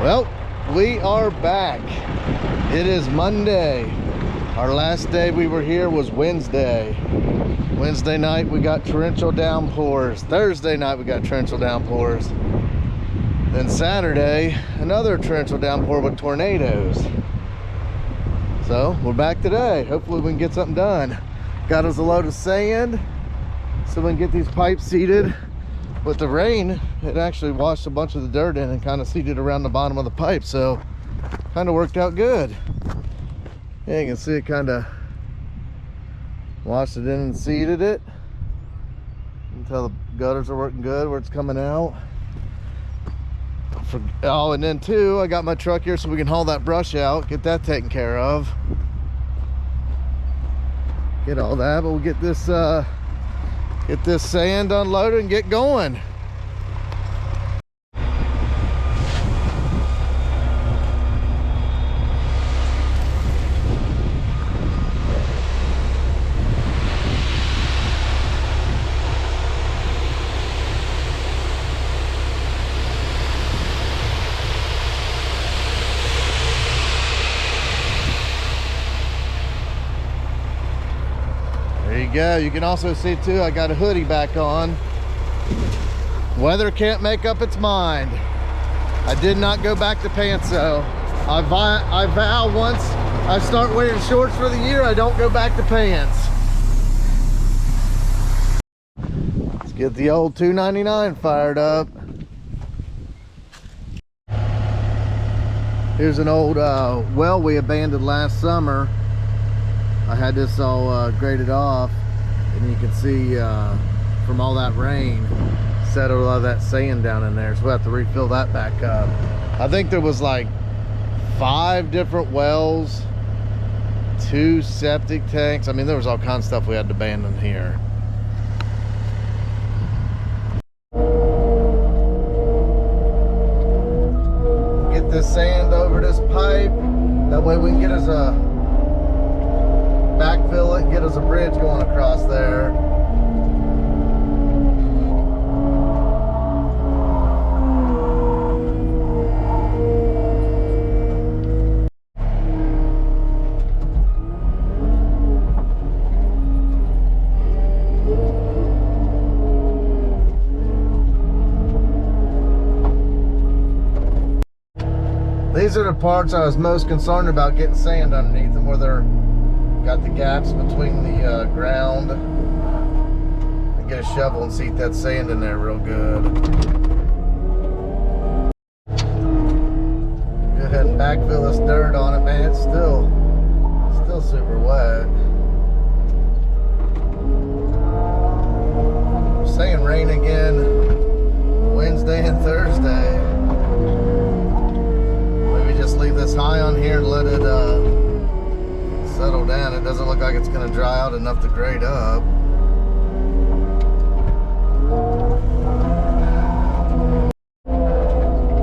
Well, we are back. It is Monday. Our last day we were here was Wednesday. Wednesday night we got torrential downpours. Thursday night we got torrential downpours. Then Saturday, another torrential downpour with tornadoes. So we're back today. Hopefully we can get something done. Got us a load of sand so we can get these pipes seated. With the rain, it actually washed a bunch of the dirt in and kind of seeded around the bottom of the pipe, so kind of worked out good. Yeah, you can see it kind of washed it in and seeded it. You can tell the gutters are working good where it's coming out. Oh, and then too, I got my truck here so we can haul that brush out, get that taken care of. Get all that, but we'll get this sand unloaded and get going. There you go. You can also see too, I got a hoodie back on. Weather can't make up its mind. I did not go back to pants though. I vow once I start wearing shorts for the year, I don't go back to pants. Let's get the old 299 fired up. Here's an old well we abandoned last summer. I had this all graded off, and you can see from all that rain settled a lot of that sand down in there, so we'll have to refill that back up. I think there was like 5 different wells, 2 septic tanks. I mean, there was all kinds of stuff we had to abandon here. Get this sand over this pipe, that way we can get us a backfill it, get us a bridge going across there. These are the parts I was most concerned about getting sand underneath them, where they're got the gaps between the ground. And get a shovel and seat that sand in there real good. Go ahead and backfill this dirt on it, man. It's still super wet. I'm saying rain again Wednesday and Thursday. Maybe just leave this high on here and let it settle down. It doesn't look like it's going to dry out enough to grade up.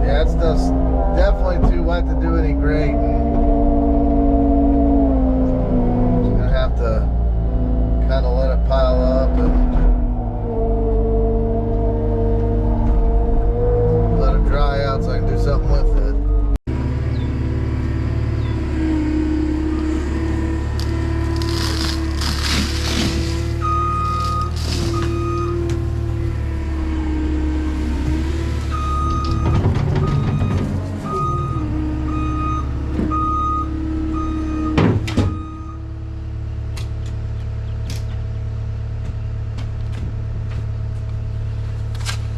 Yeah, it's just definitely too wet to do any grading. Just going to have to kind of let it pile up and let it dry out so I can do something with it.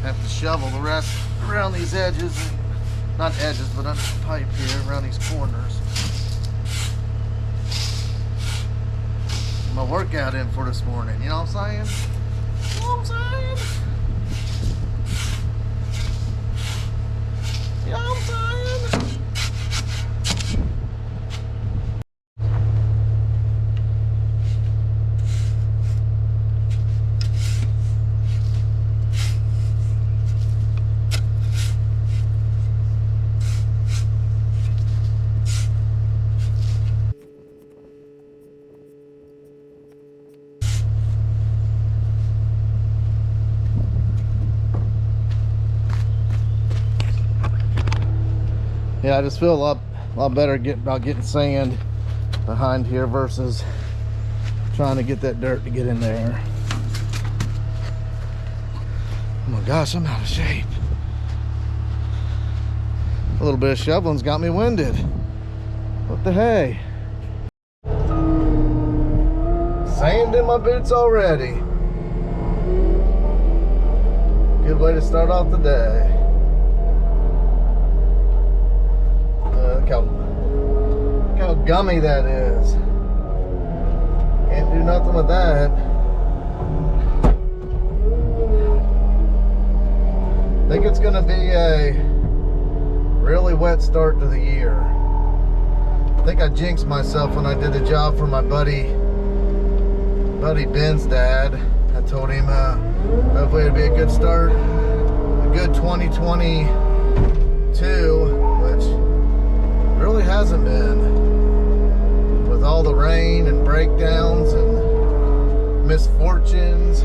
Have to shovel the rest around these edges, not edges, but under the pipe here, around these corners. My workout in for this morning, you know what I'm saying? You know what I'm saying? You know what I'm saying? Yeah, I just feel a lot better about getting sand behind here versus trying to get that dirt to get in there. Oh my gosh, I'm out of shape. A little bit of shoveling's got me winded. What the hey? Sand in my boots already. Good way to start off the day. Look how gummy that is. Can't do nothing with that. I think it's gonna be a really wet start to the year. I think I jinxed myself when I did a job for my buddy Ben's dad. I told him hopefully it'd be a good start, a good 2022, which really hasn't been, with all the rain and breakdowns and misfortunes.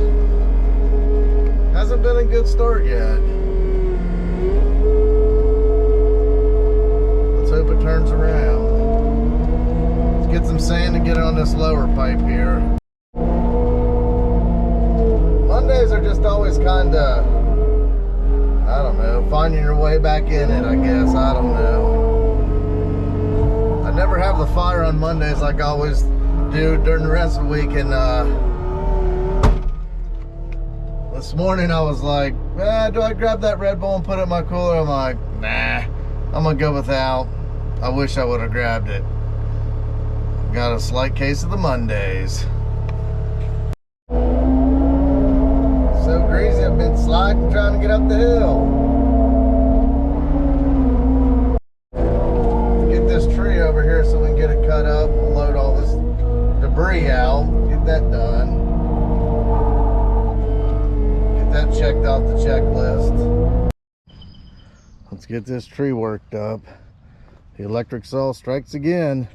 Hasn't been a good start yet. Let's hope it turns around. Let's get some sand and get on this lower pipe here. Mondays are just always kind of, I don't know, finding your way back in it, I guess. I don't know. I never have the fire on Mondays like I always do during the rest of the week. And this morning I was like, do I grab that Red Bull and put it in my cooler? I'm like, nah, I'm gonna go without. I wish I would have grabbed it. Got a slight case of the Mondays. So greasy, I've been sliding trying to get up the hill. Get this tree over here so we can get it cut up. We'll load all this debris out, get that done. Get that checked off the checklist. Let's get this tree worked up. The electric saw strikes again.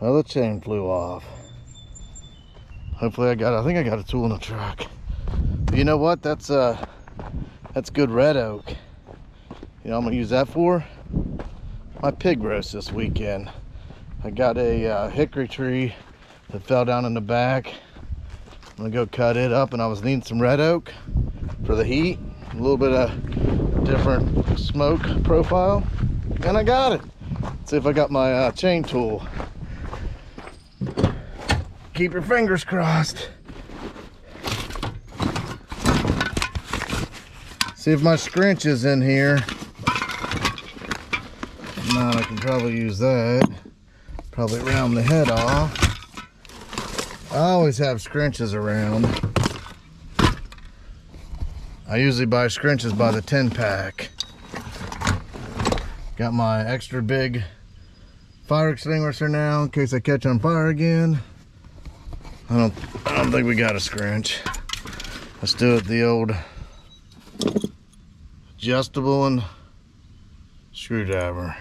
Well, the chain flew off. Hopefully I think I got a tool in the truck. But you know what? That's good red oak. You know I'm gonna use that for my pig roast this weekend. I got a hickory tree that fell down in the back. I'm gonna go cut it up, and I was needing some red oak for the heat, a little bit of different smoke profile, and I got it. Let's see if I got my chain tool. Keep your fingers crossed. See if my scrinch is in here. If not, I can probably use that. Probably round the head off. I always have scrinches around. I usually buy scrinches by the 10-pack. Got my extra big fire extinguisher now in case I catch on fire again. I don't think we got a scrinch. Let's do it the old adjustable and screwdriver.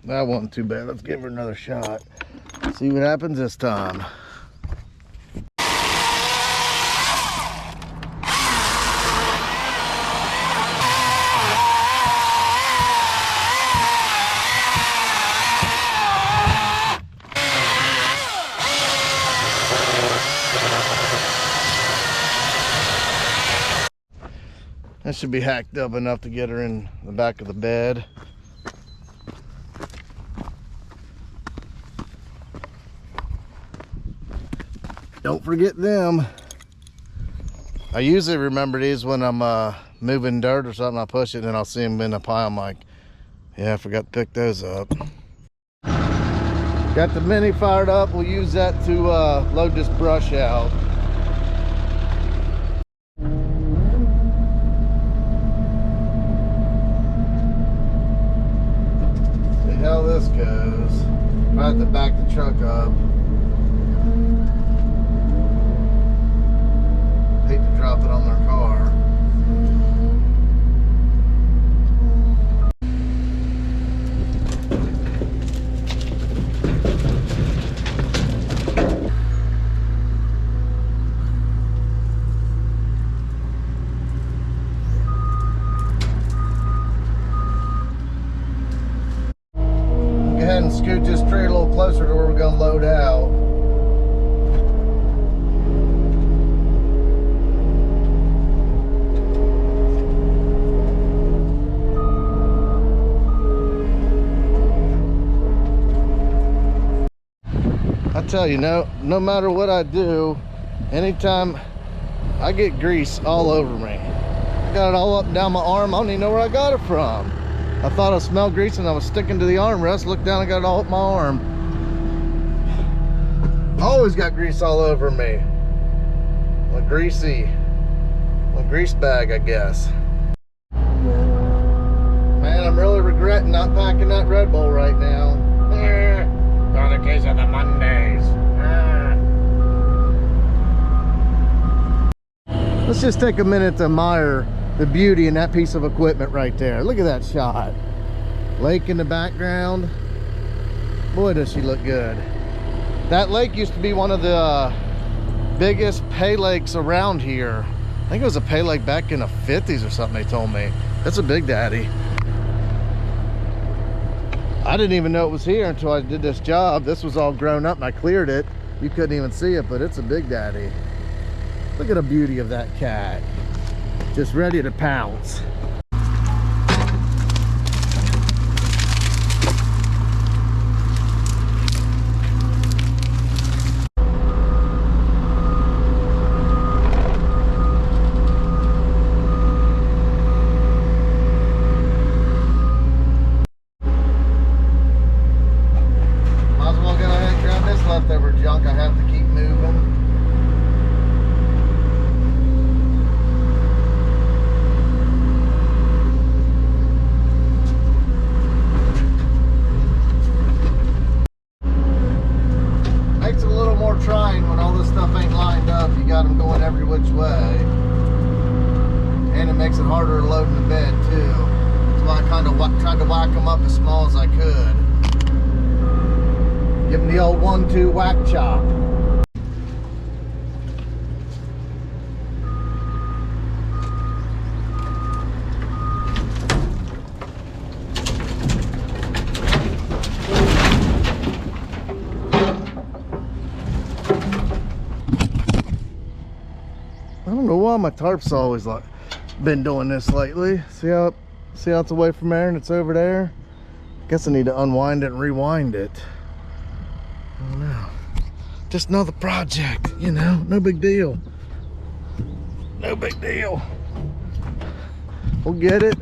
That wasn't too bad. Let's give her another shot. See what happens this time. That should be hacked up enough to get her in the back of the bed. Don't forget them. I usually remember these when I'm moving dirt or something. I push it and I'll see them in a pile. I'm like, yeah, I forgot to pick those up. Got the mini fired up. We'll use that to load this brush out. See how this goes. I have to back the truck up. Hate to drop it on their car. Go ahead and scoot this tree a little closer to where we're going to load out. I tell you, no matter what I do, anytime I get grease all over me. I got it all up and down my arm. I don't even know where I got it from. I thought I smelled grease and I was sticking to the armrest. Looked down and got it all up my arm. Always got grease all over me. A grease bag, I guess. Man, I'm really regretting not packing that Red Bull right now. On the case of the Mondays. Let's just take a minute to admire the beauty in that piece of equipment right there. Look at that shot. Lake in the background. Boy, does she look good. That lake used to be one of the biggest pay lakes around here. I think it was a pay lake back in the 50s or something, they told me. That's a big daddy. I didn't even know it was here until I did this job. This was all grown up and I cleared it. You couldn't even see it, but it's a big daddy. Look at the beauty of that cat. Just ready to pounce. Leftover junk I have to keep moving. Makes it a little more trying when all this stuff ain't lined up. You got them going every which way, and it makes it harder to load in the bed too. That's why I kind of tried to whack them up as small as I could. Give them the old 1-2 whack chop. I don't know why my tarp's always like been doing this lately. See how it's away from there and it's over there? Guess I need to unwind it and rewind it. I don't know. Just another project, you know, no big deal. No big deal. We'll get it.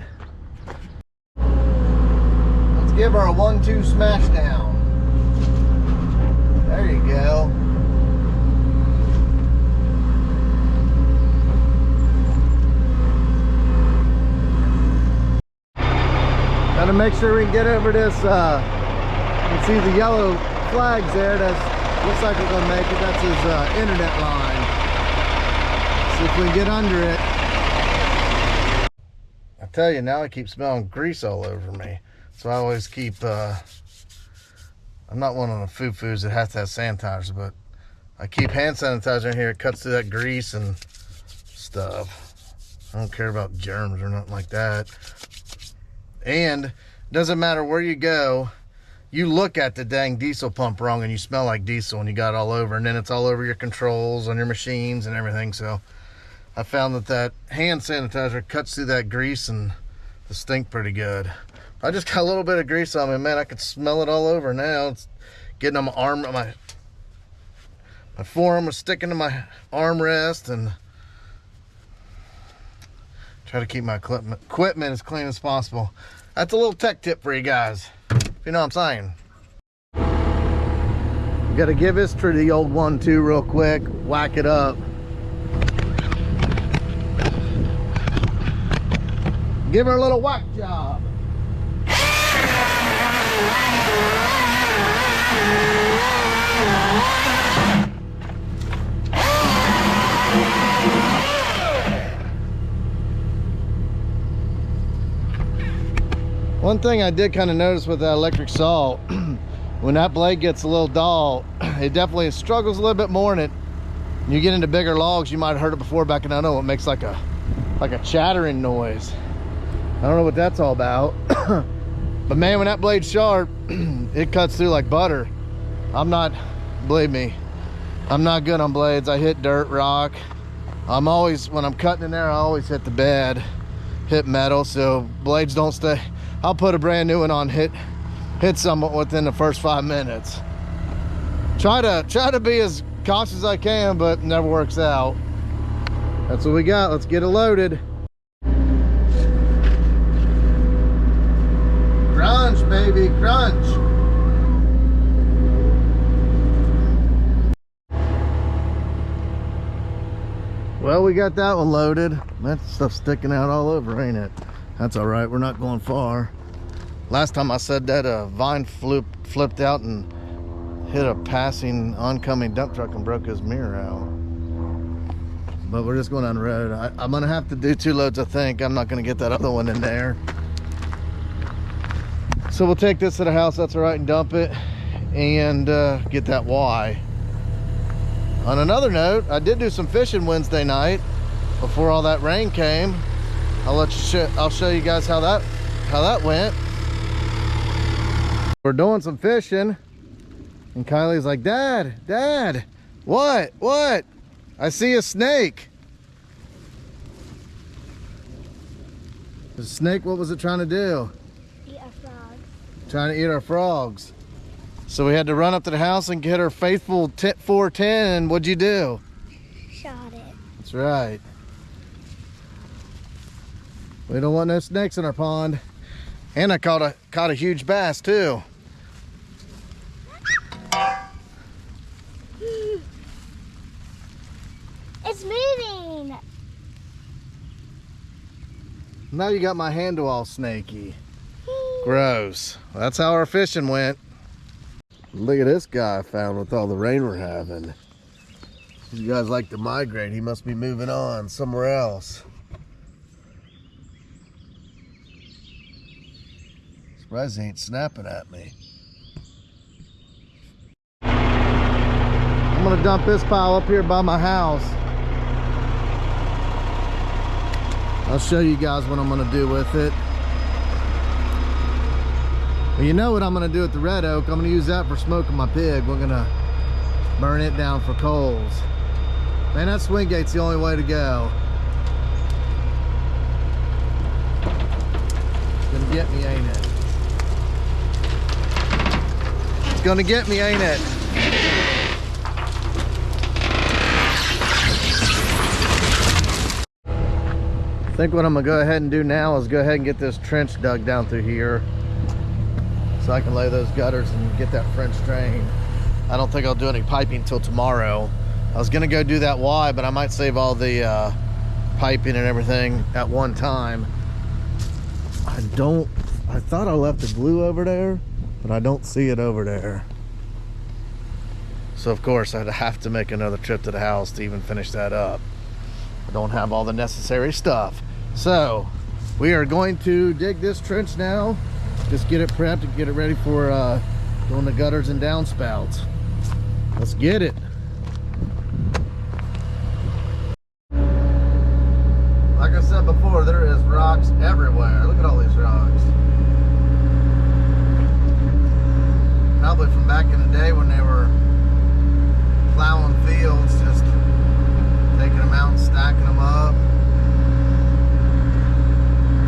Let's give her a 1-2 smash down. There you go. Gotta make sure we can get over this, you can see the yellow flags there. That looks like we're gonna make it. That's his internet line. See if we can get under it. I tell you, now I keep smelling grease all over me. So I always keep, I'm not one of the foo-foos that has to have sanitizer, but I keep hand sanitizer in here. It cuts through that grease and stuff. I don't care about germs or nothing like that. And doesn't matter where you go, you look at the dang diesel pump wrong and you smell like diesel and you got it all over, and then it's all over your controls on your machines and everything. So I found that hand sanitizer cuts through that grease and the stink pretty good. I just got a little bit of grease on me, man. I could smell it all over now. It's getting on my arm, My forearm was sticking to my armrest, and try to keep my equipment as clean as possible. That's a little tech tip for you guys, if you know what I'm saying. You gotta give this to the old 1-2 real quick, whack it up. Give her a little whack job. One thing I did kind of notice with that electric saw, when that blade gets a little dull, it definitely struggles a little bit more in it. You get into bigger logs, you might have heard it before back in, I don't know, it makes like a chattering noise. I don't know what that's all about. But man, when that blade's sharp, it cuts through like butter. Believe me, I'm not good on blades. I hit dirt, rock. When I'm cutting in there, I always hit the bed, hit metal, so blades don't stay. I'll put a brand new one on, hit somewhat within the first 5 minutes. Try to be as cautious as I can, but it never works out. That's what we got. Let's get it loaded. Crunch, baby, crunch. Well, we got that one loaded. That stuff's sticking out all over, ain't it? That's all right, we're not going far. Last time I said that, a vine flipped out and hit a passing oncoming dump truck and broke his mirror out. But we're just going on the road. I'm gonna have to do 2 loads, I think. I'm not gonna get that other one in there. So we'll take this to the house, that's all right, and dump it and get that Y. On another note, I did do some fishing Wednesday night before all that rain came. I'll show you guys how that went. We're doing some fishing, and Kylie's like, Dad, what? I see a snake. The snake, what was it trying to do? Eat our frogs. Trying to eat our frogs. So we had to run up to the house and get our faithful 410, and what'd you do? Shot it. That's right. We don't want no snakes in our pond. And I caught a huge bass too. It's moving. Now you got my handle all snaky. Gross. That's how our fishing went. Look at this guy I found with all the rain we're having. You guys like to migrate. He must be moving on somewhere else. Surprised he ain't snapping at me. I'm gonna dump this pile up here by my house. I'll show you guys what I'm gonna do with it. Well, you know what I'm gonna do with the red oak. I'm gonna use that for smoking my pig. We're gonna burn it down for coals. Man, that swing gate's the only way to go. It's gonna get me, ain't it? It's gonna get me, ain't it? I think what I'm gonna go ahead and do now is go ahead and get this trench dug down through here, so I can lay those gutters and get that French drain. I don't think I'll do any piping till tomorrow. I was gonna go do that Y, but I might save all the piping and everything at one time. I thought I left the glue over there, but I don't see it over there. So of course I'd have to make another trip to the house to even finish that up. I don't have all the necessary stuff. So we are going to dig this trench now. Just get it prepped and get it ready for doing the gutters and downspouts. Let's get it. Like I said before, there is rocks everywhere. Look at all these rocks. Probably from back in the day when they were plowing fields, just taking them out and stacking them up.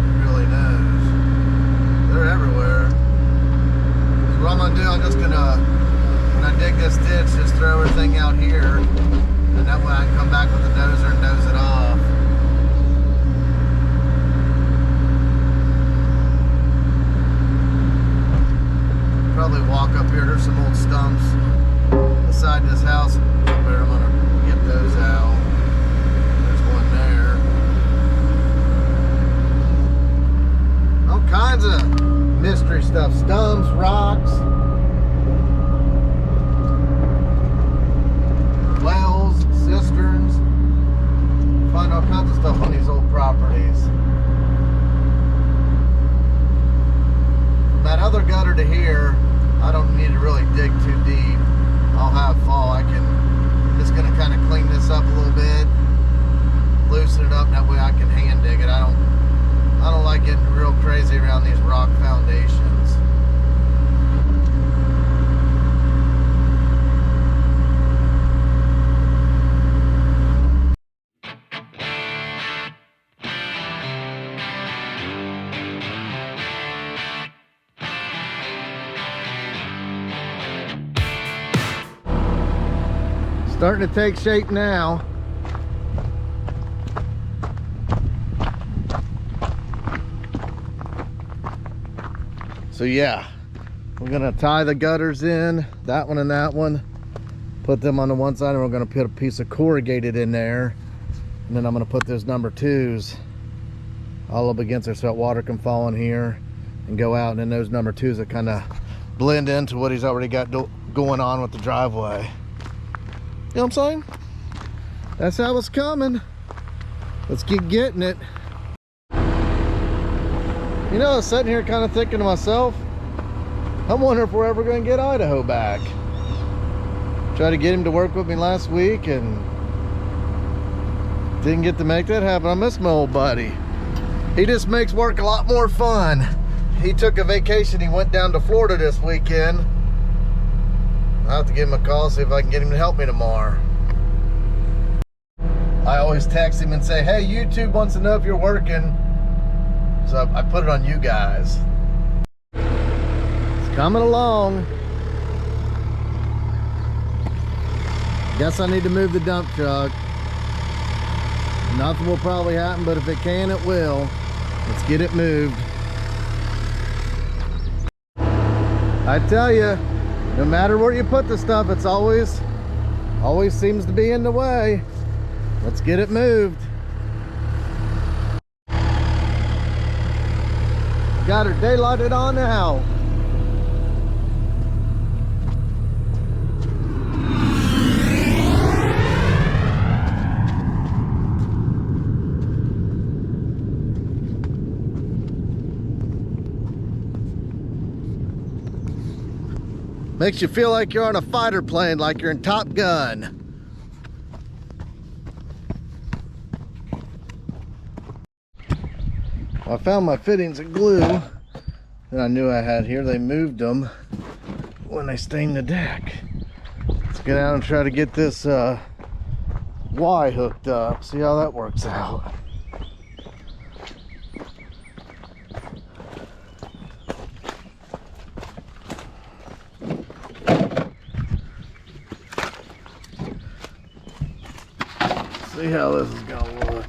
Who really knows? They're everywhere. So what I'm gonna do, I'm just gonna, when I dig this ditch, just throw everything out here, and that way I can come back with the dozer and doze it off. Probably walk up here. There's some old stumps beside this house up there. I'm gonna get those out. There's one there. All kinds of mystery stuff. Stumps, rocks, wells, cisterns. Find all kinds of stuff on these old properties. From that other gutter to here, I don't need to really dig too deep. I'll have fall. I'm just gonna kind of clean this up a little bit, loosen it up, and that way I can hand dig it. I don't like getting real crazy around these rock foundations. Starting to take shape now. So yeah, we're gonna tie the gutters in, that one and that one, put them on the one side, and we're gonna put a piece of corrugated in there, and then I'm gonna put those number 2s all up against there so that water can fall in here and go out, and then those number 2s that kind of blend into what he's already got going on with the driveway. You know what I'm saying? That's how it's coming. Let's get getting it. You know, I was sitting here kind of thinking to myself, I'm wondering if we're ever going to get Idaho back. Tried to get him to work with me last week and didn't get to make that happen. I miss my old buddy. He just makes work a lot more fun. He took a vacation. He went down to Florida this weekend. I'll have to give him a call, see if I can get him to help me tomorrow. I always text him and say, hey, YouTube wants to know if you're working. So I put it on you guys. It's coming along. Guess I need to move the dump truck. Nothing will probably happen, but if it can, it will. Let's get it moved. I tell you, no matter where you put the stuff, it's always seems to be in the way. Let's get it moved. Got her daylighted on now. Makes you feel like you're on a fighter plane, like you're in Top Gun. I found my fittings of glue that I knew I had here. They moved them when they stained the deck. Let's get out and try to get this Y hooked up. See how that works out. See how this is gonna look.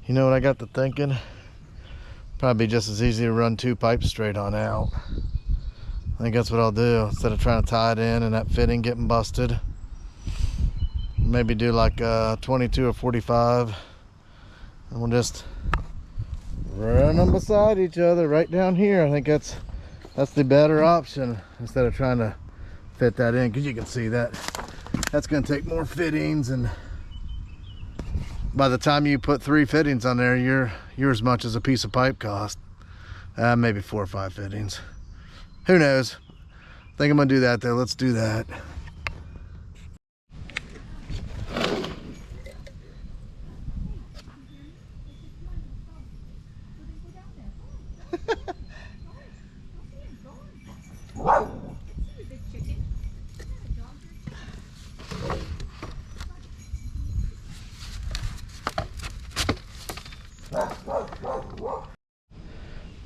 You know what I got to thinking? Probably just as easy to run 2 pipes straight on out. I think that's what I'll do instead of trying to tie it in and that fitting getting busted. Maybe do like 22 or 45. And we'll just run them beside each other right down here. I think that's the better option instead of trying to fit that in, because you can see that that's going to take more fittings, and by the time you put 3 fittings on there, you're as much as a piece of pipe cost. Maybe 4 or 5 fittings. Who knows? I think I'm gonna do that though. Let's do that.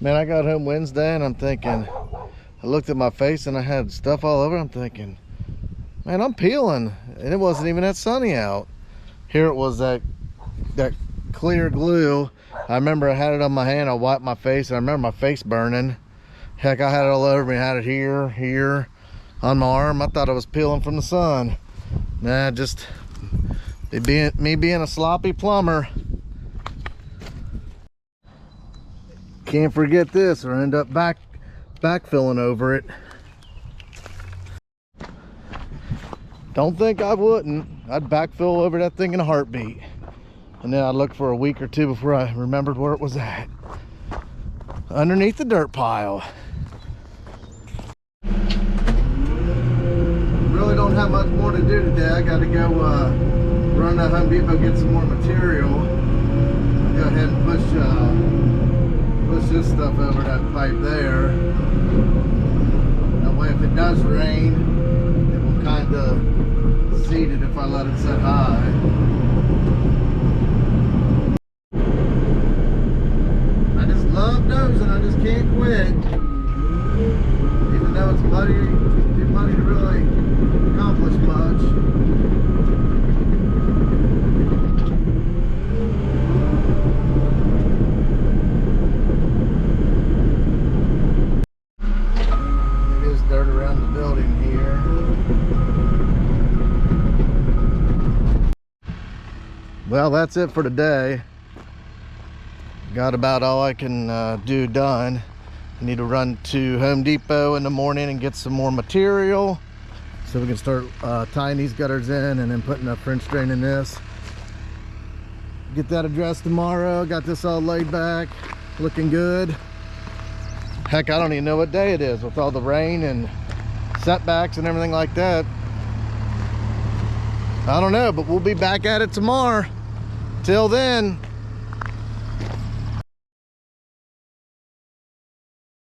Man, I got home Wednesday and I'm thinking, I looked at my face and I had stuff all over. I'm thinking, man, I'm peeling, and it wasn't even that sunny out. Here it was, that clear glue. I remember I had it on my hand. I wiped my face and I remember my face burning. Heck, I had it all over me. I had it here, on my arm. I thought I was peeling from the sun. Nah, just me being a sloppy plumber. Can't forget this or end up backfilling over it. Don't think I wouldn't. I'd backfill over that thing in a heartbeat. And then I'd look for a week or two before I remembered where it was at. Underneath the dirt pile. Really don't have much more to do today. I got to go run to Home Depot, get some more material. Go ahead and push this stuff over that pipe there. That way if it does rain, it will kind of seat it if I let it set high. I just love dozing. I just can't quit. Even though it's muddy, too muddy to really accomplish much. Dirt around the building here. Well, that's it for today. Got about all I can do done. I need to run to Home Depot in the morning and get some more material so we can start tying these gutters in and then putting a French drain in this. Get that addressed tomorrow. Got this all laid back, looking good. Heck, I don't even know what day it is with all the rain and setbacks and everything like that. I don't know, but we'll be back at it tomorrow. Till then,